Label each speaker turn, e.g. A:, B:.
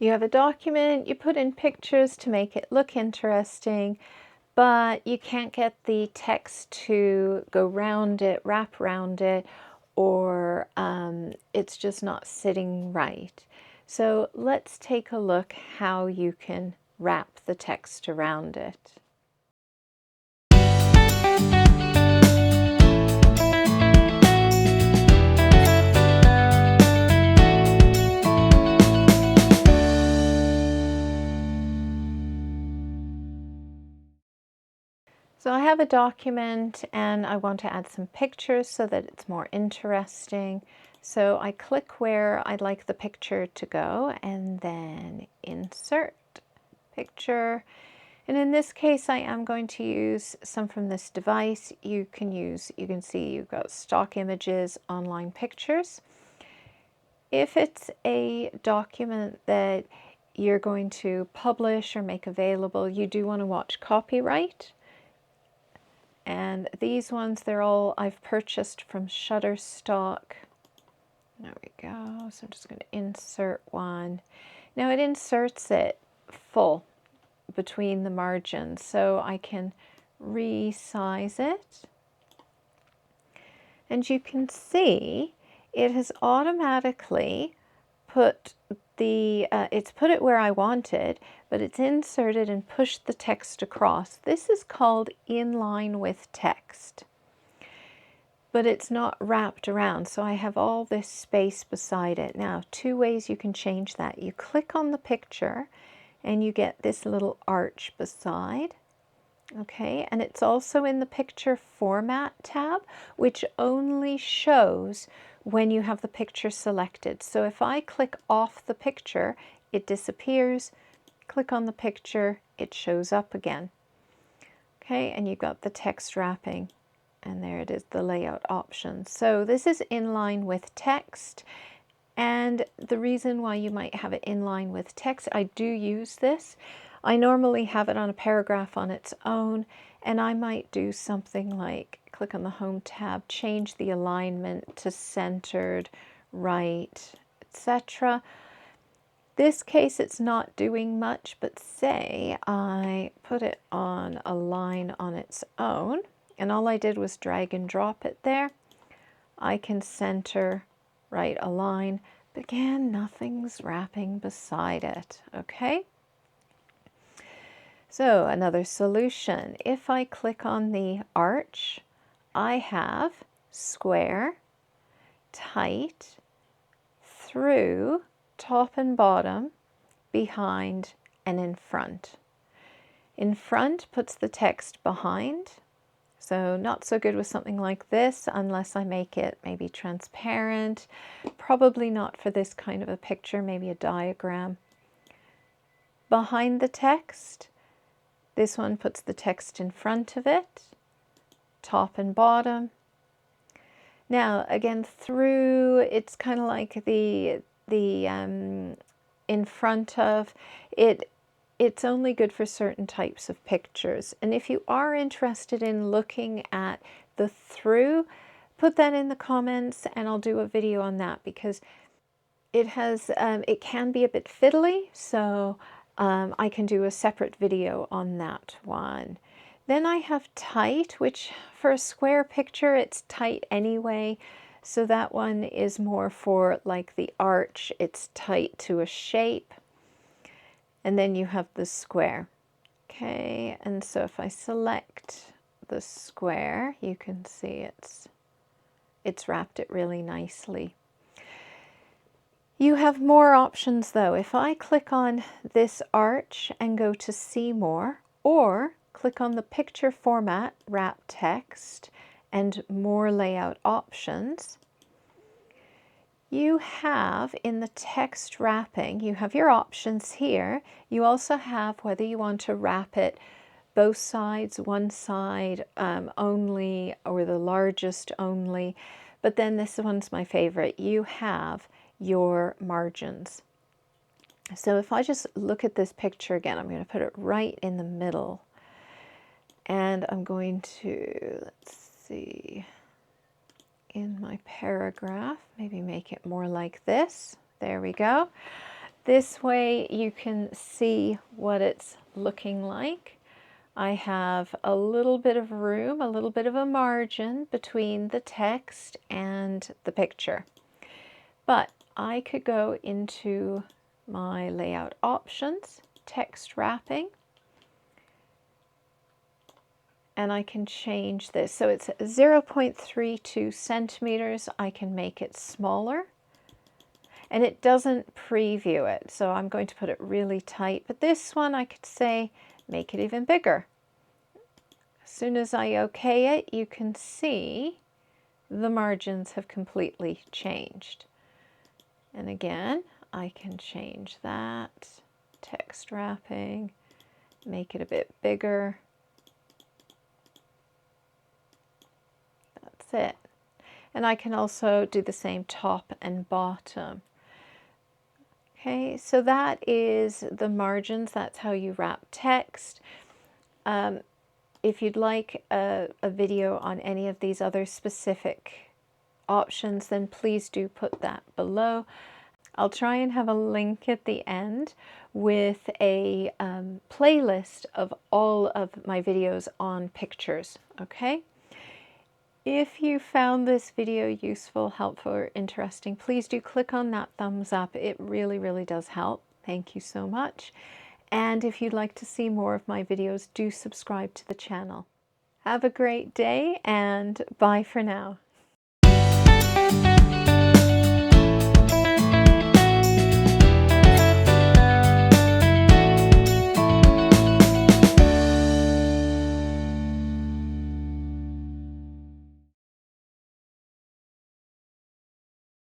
A: You have a document, you put in pictures to make it look interesting, but you can't get the text to go round it, wrap around it, or it's just not sitting right. So let's take a look how you can wrap the text around it. So I have a document and I want to add some pictures so that it's more interesting. So I click where I'd like the picture to go and then insert picture. And in this case, I am going to use some from this device. You can see you've got stock images, online pictures. If it's a document that you're going to publish or make available, you do want to watch copyright. And these ones, they're all I've purchased from Shutterstock. There we go. So I'm just going to insert one. Now it inserts it full between the margins, so I can resize it. And you can see it has automatically put it's put it where I wanted, but it's inserted and pushed the text across. This is called inline with text, but it's not wrapped around, so I have all this space beside it. Now, two ways you can change that. You click on the picture and you get this little arch beside. Okay, and it's also in the picture format tab, which only shows when you have the picture selected. So if I click off the picture, it disappears. Click on the picture, it shows up again. Okay, and you've got the text wrapping, and there it is, the layout options. So this is inline with text. And the reason why you might have it in line with text, I do use this. I normally have it on a paragraph on its own, and I might do something like click on the Home tab, change the alignment to centered, right, etc. This case it's not doing much, but say I put it on a line on its own, and all I did was drag and drop it there. I can center, right, align, but again, nothing's wrapping beside it, okay? So another solution, if I click on the arch, I have square, tight, through, top and bottom, behind, and in front. In front puts the text behind, so not so good with something like this unless I make it maybe transparent. Probably not for this kind of a picture, maybe a diagram. Behind the text, this one puts the text in front of it, top and bottom. Now again, through, it's kind of like the in front of it. It's only good for certain types of pictures. And if you are interested in looking at the through, put that in the comments and I'll do a video on that, because it has it can be a bit fiddly, so I can do a separate video on that one. Then I have tight, which for a square picture it's tight anyway, so that one is more for like the arch. It's tight to a shape. And then you have the square. Okay, and so if I select the square, you can see it's wrapped it really nicely. You have more options though. If I click on this arch and go to see more, or click on the picture format, wrap text, and more layout options, you have in the text wrapping, you have your options here. You also have whether you want to wrap it both sides, one side only, or the largest only. But then this one's my favorite. You have your margins. So if I just look at this picture again, I'm going to put it right in the middle. And I'm going to, let's see, in my paragraph, maybe make it more like this. There we go. This way you can see what it's looking like. I have a little bit of room, a little bit of a margin between the text and the picture. But I could go into my layout options, text wrapping, and I can change this. So it's 0.32 centimeters. I can make it smaller. And it doesn't preview it, so I'm going to put it really tight. But this one I could say, make it even bigger. As soon as I OK it, you can see the margins have completely changed. And again, I can change that, text wrapping, make it a bit bigger. That's it. And I can also do the same top and bottom. Okay, so that is the margins. That's how you wrap text. If you'd like a video on any of these other specific options, then please do put that below. I'll try and have a link at the end with a playlist of all of my videos on pictures, okay? If you found this video useful, helpful, or interesting, please do click on that thumbs up. It really, really does help. Thank you so much. And if you'd like to see more of my videos, do subscribe to the channel. Have a great day and bye for now.